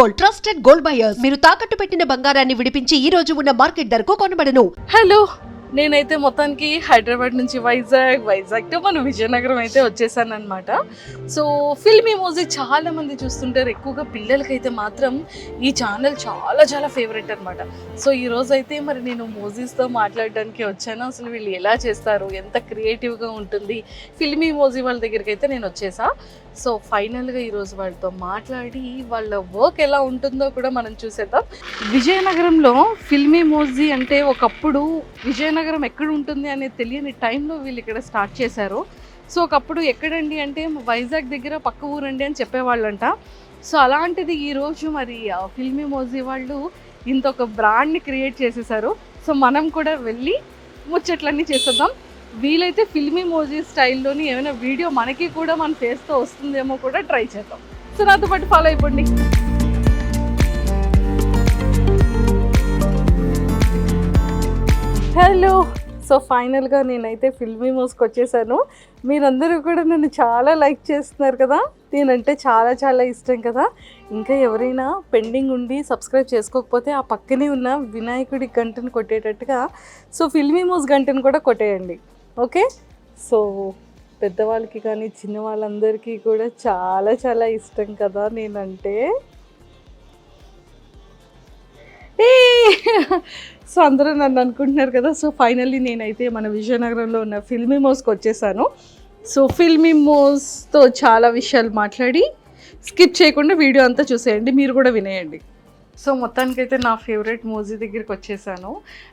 Gold, trusted gold buyers. మీరు తాకట్టు పెట్టిన బంగారాన్ని విడిపించి ఈ రోజు ఉన్న మార్కెట్ ధరకు కొనబడను. హలో, నేనైతే మొత్తానికి హైదరాబాద్ నుంచి వైజాగ్ టు మన విజయనగరం అయితే వచ్చేసాను అనమాట. సో ఫిల్మీ మూవీ చాలా మంది చూస్తుంటారు, ఎక్కువగా పిల్లలకైతే మాత్రం ఈ ఛానల్ చాలా ఫేవరెట్ అనమాట. సో ఈరోజు అయితే మరి నేను మూవీస్తో మాట్లాడడానికి వచ్చాను. అసలు వీళ్ళు ఎలా చేస్తారు, ఎంత క్రియేటివ్గా ఉంటుంది ఫిల్మీ మూవీ వాళ్ళ దగ్గరికి అయితే నేను వచ్చేసా. సో ఫైనల్గా ఈరోజు వాళ్ళతో మాట్లాడి వాళ్ళ వర్క్ ఎలా ఉంటుందో కూడా మనం చూసేద్దాం. విజయనగరంలో ఫిల్మీ మూవీ అంటే ఒకప్పుడు విజయనగరం ఎక్కడ ఉంటుంది అనేది తెలియని టైంలో వీళ్ళు ఇక్కడ స్టార్ట్ చేశారు. సో ఒకప్పుడు ఎక్కడండి అంటే వైజాగ్ దగ్గర పక్క ఊరండి అని చెప్పేవాళ్ళంట. సో అలాంటిది ఈరోజు మరి ఫిల్మీ మూవీ వాళ్ళు ఇంత ఒక బ్రాండ్ని క్రియేట్ చేసేసారు. సో మనం కూడా వెళ్ళి ముచ్చట్లన్నీ చేసేద్దాం. వీలైతే ఫిల్మీ మూవీ స్టైల్లోని ఏమైనా వీడియో మనకి కూడా మన ఫేస్తో వస్తుందేమో కూడా ట్రై చేద్దాం. సో నాతో పాటు ఫాలో అయిపోండి. హలో, సో ఫైనల్గా నేనైతే ఫిల్మీ మూవీకి వచ్చేసాను. మీరందరూ కూడా నన్ను చాలా లైక్ చేస్తున్నారు కదా, నేనంటే చాలా ఇష్టం కదా. ఇంకా ఎవరైనా పెండింగ్ ఉండి సబ్స్క్రైబ్ చేసుకోకపోతే ఆ పక్కనే ఉన్న వినాయకుడి గంటను కొట్టేటట్టుగా సో ఫిల్మీ మూవీ గంటను కూడా కొట్టేయండి, ఓకే. సో పెద్దవాళ్ళకి కానీ చిన్న వాళ్ళందరికీ కూడా చాలా ఇష్టం కదా నేనంటే. సో అందరూ నన్ను అనుకుంటున్నారు కదా. సో ఫైనల్లీ నేనైతే మన విజయనగరంలో ఉన్న ఫిల్మీ మూవీకి వచ్చేసాను. సో ఫిల్మీ మూవీతో చాలా విషయాలు మాట్లాడి స్కిప్ చేయకుండా వీడియో అంతా చూసేయండి, మీరు కూడా వినేయండి. సో మొత్తానికైతే నా ఫేవరెట్ మూవీ దగ్గరికి వచ్చేసాను.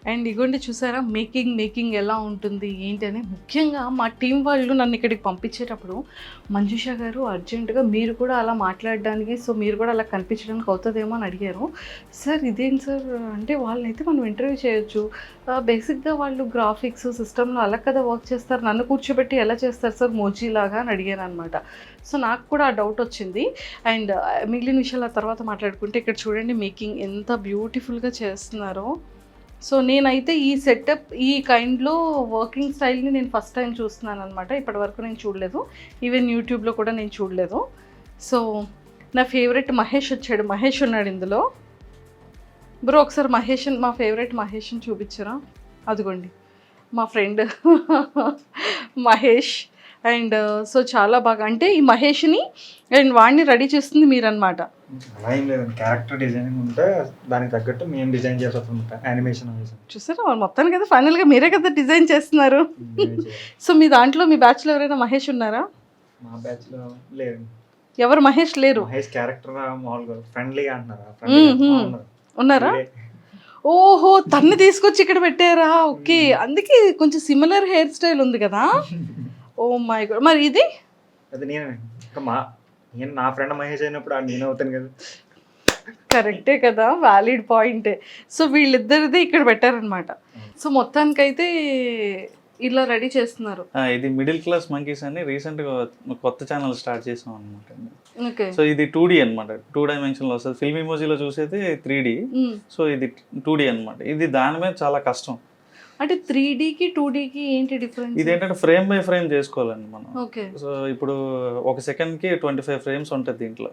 అండ్ ఇగోండి చూసారా మేకింగ్ ఎలా ఉంటుంది ఏంటి అని. ముఖ్యంగా మా టీం వాళ్ళు నన్ను ఇక్కడికి పంపించేటప్పుడు మంజుష గారు అర్జెంటుగా మీరు కూడా అలా మాట్లాడడానికి, సో మీరు కూడా అలా కనిపించడానికి అవుతుందేమో అని అడిగారు. సార్ ఇదేంటి సార్ అంటే వాళ్ళైతే మనం ఇంటర్వ్యూ చేయొచ్చు, బేసిక్గా వాళ్ళు గ్రాఫిక్స్ సిస్టంలో అలా కదా వర్క్ చేస్తారు, నన్ను కూర్చోబెట్టి ఎలా చేస్తారు సార్ మోజీలాగా అని అడిగాను అనమాట. సో నాకు కూడా ఆ డౌట్ వచ్చింది. అండ్ మిగిలిన విషయాల తర్వాత మాట్లాడుకుంటే ఇక్కడ చూడండి మేకింగ్ ఎంత బ్యూటిఫుల్గా చేస్తున్నారో. సో నేనైతే ఈ సెటప్ ఈ కైండ్లో వర్కింగ్ స్టైల్ని నేను ఫస్ట్ టైం చూస్తున్నాను అనమాట. ఇప్పటివరకు నేను చూడలేదు, ఈవెన్ యూట్యూబ్లో కూడా నేను చూడలేదు. సో నా ఫేవరెట్ మహేష్ వచ్చాడు, మహేష్ ఉన్నాడు ఇందులో. బ్రో ఒకసారి మా ఫేవరెట్ మహేష్ని చూపించరా? అదిగోండి మా ఫ్రెండ్ మహేష్. అండ్ సో చాలా బాగా అంటే ఈ మహేష్ని అండ్ వాడిని రెడీ చేస్తుంది మీరన్నమాట. అలా ఏం లేదండి, క్యారెక్టర్ డిజైనింగ్ ఉంటే దానికి తగ్గట్టు మేము డిజైన్ చేస్తాం యానిమేషన్. చూసారా మొత్తానికి కదా ఫైనల్గా మీరే కదా డిజైన్ చేస్తున్నారు. సో మీ దాంట్లో మీ బ్యాచ్లో ఎవరైనా మహేష్ ఉన్నారా? మా బ్యాచ్లో లేరు. ఎవరు మహేష్ లేరు? మహేష్ క్యారెక్టర్ మామూలుగా ఫ్రెండ్లీగా అంటున్నారా? ఉన్నారా? ఓహో, తన్ని తీసుకొచ్చి ఇక్కడ పెట్టారా? ఓకే, అందుకే కొంచెం సిమిలర్ హెయిర్ స్టైల్ ఉంది కదా. ఓ మై గాడ్, మరి ఇది అది నేను నా ఫ్రెండ్ మహేష్ అయినప్పుడు నేను అవుతాను కదా. కరెక్టే కదా, వ్యాలిడ్ పాయింటే. సో వీళ్ళిద్దరిది ఇక్కడ పెట్టారనమాట. సో మొత్తానికైతే ఇలా రెడీ చేస్తున్నారు. ఇది మిడిల్ క్లాస్ మంకీస్ అని రీసెంట్ గా కొత్త ఛానల్ స్టార్ట్ చేసాం అనమాట. ఓకే, సో ఇది 2D అనమాట, 2 డైమెన్షన్ లో వస్తుంది. ఫిల్మీ మూవీలో చూసేది 3D, సో ఇది 2D అనమాట. ఇది దాని మీద చాలా కష్టం. అంటే 3Dకి 2Dకి ఏంటి డిఫరెన్స్? ఇదేంటంటే ఫ్రేమ్ బై ఫ్రేమ్ చేసుకోవాలండి మనం. ఓకే, సో ఇప్పుడు ఒక సెకండ్కి 25 ఫ్రేమ్స్ ఉంటుంది దీంట్లో.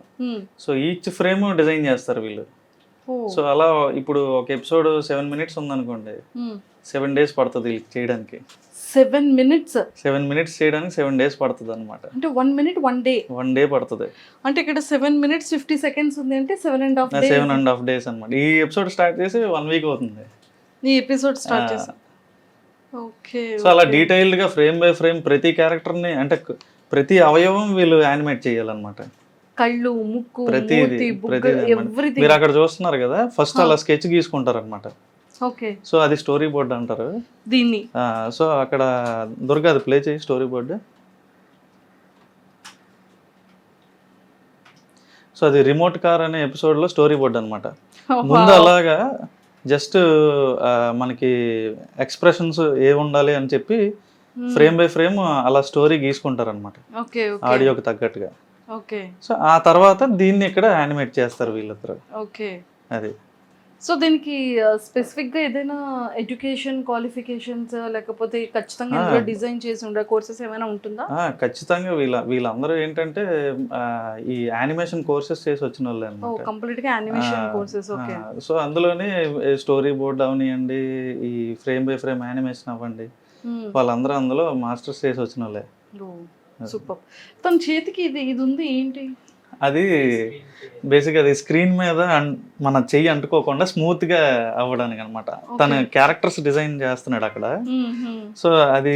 సో ఈచ్ ఫ్రేమ్ డిజైన్ చేస్తారు వీళ్ళు. సో అలా ఇప్పుడు ఒక ఎపిసోడ్ 7 minutes ఉందనుకోండి, 7 days పడుతుంది వీళ్ళకి చేయడానికి. 7 minutes చేయడానికి 7 days పడుతుంది అనమాట. అంటే 1 minute 1 day 1 day పడుతుంది. అంటే ఇక్కడ 7 minutes 50 seconds ఉంది అంటే 7.5 days అనమాట. ఈ ఎపిసోడ్ స్టార్ట్ చేసి 1 week అవుతుంది ఈ ఎపిసోడ్ స్టార్ట్ చేసి. ఓకే, సో అలా డీటెయిల్డ్ గా ఫ్రేమ్ బై ఫ్రేమ్ ప్రతి క్యారెక్టర్ ని అంటే ప్రతి అవయవం వీళ్ళు యానిమేట్ చేయాలన్నమాట. కళ్ళు, ముక్కు, ప్రతిదీ మీరు అక్కడ చూస్తున్నారు కదా, ఫస్ట్ అలా స్కెచ్ గీసుకుంటారు అనమాట. ఓకే, సో అది స్టోరీ బోర్డ్ అంటారు దీన్ని. సో అక్కడ దుర్గా అది ప్లే చేయి స్టోరీ బోర్డు. సో అది రిమోట్ కార్ అనే ఎపిసోడ్లో స్టోరీ బోర్డ్ అనమాట. ముందు అలాగా జస్ట్ మనకి ఎక్స్ప్రెషన్స్ ఏ ఉండాలి అని చెప్పి ఫ్రేమ్ బై ఫ్రేమ్ అలా స్టోరీ గీసుకుంటారు అనమాట, ఆడియోకి తగ్గట్టుగా. ఓకే, సో ఆ తర్వాత దీన్ని ఇక్కడ యానిమేట్ చేస్తారు వీళ్ళిద్దరు. ఓకే, అది సో దీనికి స్పెసిఫిక్గా ఏదైనా ఎడ్యుకేషన్ క్వాలిఫికేషన్స్ లేకపోతే ఖచ్చితంగా ఇందులో డిజైన్ చేసి ఉండే కోర్సెస్ ఏమైనా ఉంటుందా? ఖచ్చితంగా వీళ్ళందరూ ఏంటంటే ఈ యానిమేషన్ కోర్సెస్ చేసి వచ్చిన వాళ్ళే ఓ అనమాట. కంప్లీట్గా యానిమేషన్ కోర్సెస్. ఓకే. సో అందులోనే స్టోరీ బోర్డ్ అవనివ్వండి, ఈ ఫ్రేమ్ బై ఫ్రేమ్ యానిమేషన్ అవ్వండి, వాళ్ళందరూ అందులో మాస్టర్స్ చేసి వచ్చిన వాళ్ళే. సూపర్. తన చేతికి ఇది ఉంది ఏంటి? అది బేసిక్ అది స్క్రీన్ మీద మన చెయ్యి అంటుకోకుండా స్మూత్ గా అవ్వడానికి అనమాట. తన క్యారెక్టర్స్ డిజైన్ చేస్తున్నాడు అక్కడ. సో అది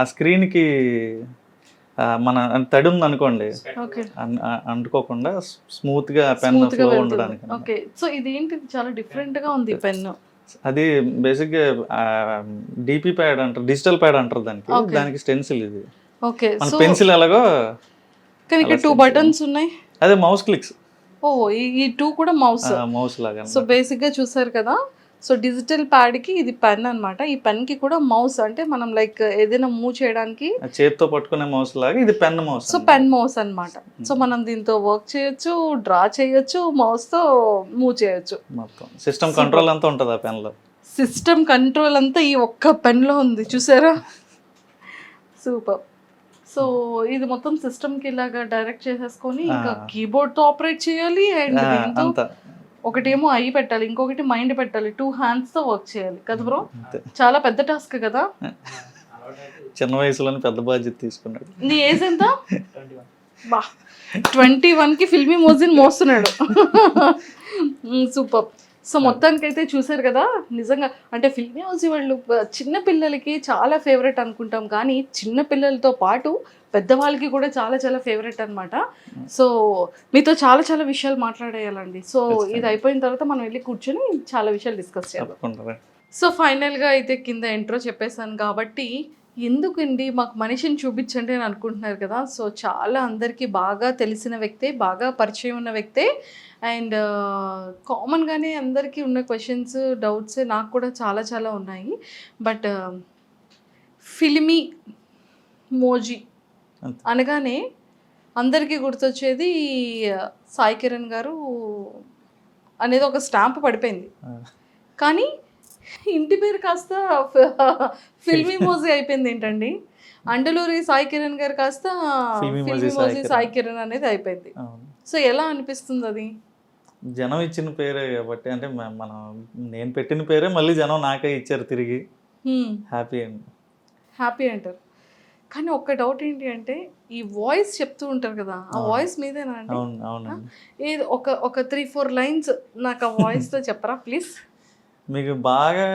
ఆ స్క్రీన్ కి మన తడి ఉంది అనుకోండి, అంటుకోకుండా స్మూత్ గా పెన్ ఫ్లో ఉండడానికి. ఓకే. సో ఇదేంటి చాలా డిఫరెంట్ గా ఉంది పెన్. అది బేసిక్ గా డిపి ప్యాడ్ అంటారు, డిజిటల్ ప్యాడ్ అంటారు దానికి స్టెన్సిల్ ఇది. ఓకే. మన పెన్సిల్ ఎలాగో కానీ ఇక్కడ 2 బటన్స్ ఉన్నాయి. అదే మౌస్ క్లిక్స్. ఓ ఈ 2 కూడా మౌస్ లాగా. సో బేసిక్ గా చూసారు కదా. సో డిజిటల్ ప్యాడ్ కి ఇది పెన్ అన్నమాట. ఈ పెన్ కి కూడా మౌస్, అంటే మనం లైక్ ఏదైనా మూవ్ చేయడానికి చేతితో పట్టుకునే మౌస్ లాగా ఇది pen mouse. So pen mouse అన్నమాట. సో మనం దీంతో వర్క్ చేయొచ్చు, డ్రా చేయొచ్చు, మౌస్ తో మూవ్ చేయొచ్చు. మొత్తం సిస్టమ్ కంట్రోల్ అంతా ఉంటుంది ఆ పెన్ లో. సిస్టమ్ కంట్రోల్ అంతా ఈ ఒక్క పెన్ లో ఉంది, చూసారా? సూపర్. సో ఇది మొత్తం సిస్టమ్ కి ఇలాగా డైరెక్ట్ చేసేసుకొని ఇంకా కీబోర్డ్ తో ఆపరేట్ చేయాలి. అండ్ దీంతో ఒకటేమో ఐ పెట్టాలి, ఇంకొకటి మైండ్ పెట్టాలి. 2 హ్యాండ్స్ తో వర్క్ చేయాలి కదా బ్రో. చాలా పెద్ద టాస్క్ కదా. చిన్న వయసులోనే పెద్ద బాధ్యత తీసుకున్నాడు. నీ ఏజ్ ఎంత? 21 కి ఫిల్మీ మోజిన్ మోస్తున్నాడు. సూపర్. సో మొత్తానికైతే చూసారు కదా, నిజంగా అంటే ఫిల్మీ మోజీ వాళ్ళు చిన్న పిల్లలకి చాలా ఫేవరెట్ అనుకుంటాం, కానీ చిన్న పిల్లలతో పాటు పెద్దవాళ్ళకి కూడా చాలా చాలా ఫేవరెట్ అనమాట. సో మీతో చాలా చాలా విషయాలు మాట్లాడేయాలండి. సో ఇది అయిపోయిన తర్వాత మనం వెళ్ళి కూర్చొని చాలా విషయాలు డిస్కస్ చేయాలి. సో ఫైనల్గా అయితే కింద ఇంట్రో చెప్పేశాను కాబట్టి ఎందుకండి మాకు మనిషిని చూపించండి అని అనుకుంటున్నారు కదా. సో చాలా అందరికీ బాగా తెలిసిన వ్యక్తే, బాగా పరిచయం ఉన్న వ్యక్తే. అండ్ కామన్గానే అందరికీ ఉన్న క్వశ్చన్స్, డౌట్స్ నాకు కూడా చాలా చాలా ఉన్నాయి. బట్ ఫిల్మీ మోజీ అనగానే అందరికీ గుర్తొచ్చేది సాయి కిరణ్ గారు అనేది ఒక స్టాంప్ పడిపోయింది. కానీ ఇంటి పేరు కాస్త ఫిల్మీ మోజీ అయిపోయింది ఏంటండి. అండలూరి సాయి కిరణ్ గారు కాస్త ఫిల్మీ మోజీ సాయి కిరణ్ అనేది అయిపోయింది. సో ఎలా అనిపిస్తుంది అది? జనం ఇచ్చిన పేరే కాబట్టి, అంటే నేను పెట్టిన పేరే మళ్ళీ జనం నాకే ఇచ్చారు తిరిగి. హ్యాపీ అంటారు. కానీ ఒక్క డౌట్ ఏంటి అంటే ఈ వాయిస్ చెప్తూ ఉంటారు కదా, ఆ వాయిస్ మీదేనా అండి? ఏది ఒక 3-4 లైన్స్ నాకు ఆ వాయిస్తో చెప్పరా ప్లీజ్? మీకు బాగా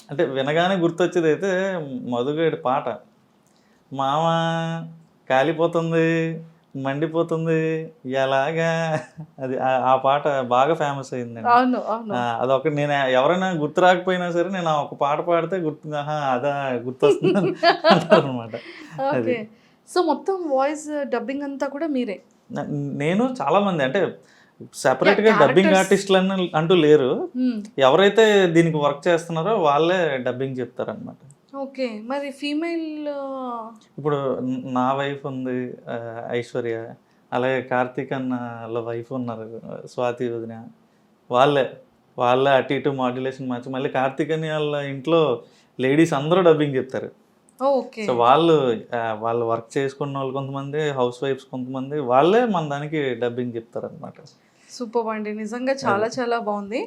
అంటే వినగానే గుర్తొచ్చేది అయితే మధుగడి పాట, మామ కాలిపోతుంది మండిపోతుంది ఎలాగా, అది ఆ పాట బాగా ఫేమస్ అయిందండి. అదొక నేను ఎవరైనా గుర్తు రాకపోయినా సరే నేను ఆ ఒక పాట పాడితే అదా గుర్తొస్తుంది అంటారు అనమాట. సో మొత్తం వాయిస్ డబ్బింగ్ అంతా కూడా మీరే? నేను చాలా మంది అంటే సెపరేట్ గా డబ్బింగ్ ఆర్టిస్టులు అంటూ లేరు. ఎవరైతే దీనికి వర్క్ చేస్తున్నారో వాళ్ళే డబ్బింగ్ చెప్తారనమాట. ఓకే. మరి ఫీమేల్ ఇప్పుడు నా వైఫ్ ఉంది ఐశ్వర్య, అలాగే కార్తీక్ అన్న వైఫ్ ఉన్నారు స్వాతి వదిన, వాళ్ళే అటు ఇటు మాడ్యులేషన్ మార్చి మళ్ళీ కార్తీక్ అని వాళ్ళ ఇంట్లో లేడీస్ అందరూ డబ్బింగ్ చెప్తారు. సో వాళ్ళు వర్క్ చేసుకున్న వాళ్ళు కొంతమంది, హౌస్ వైఫ్స్ కొంతమంది, వాళ్ళే మన దానికి డబ్బింగ్ చెప్తారు అనమాట. సూపర్ అండి, నిజంగా చాలా చాలా బాగుంది.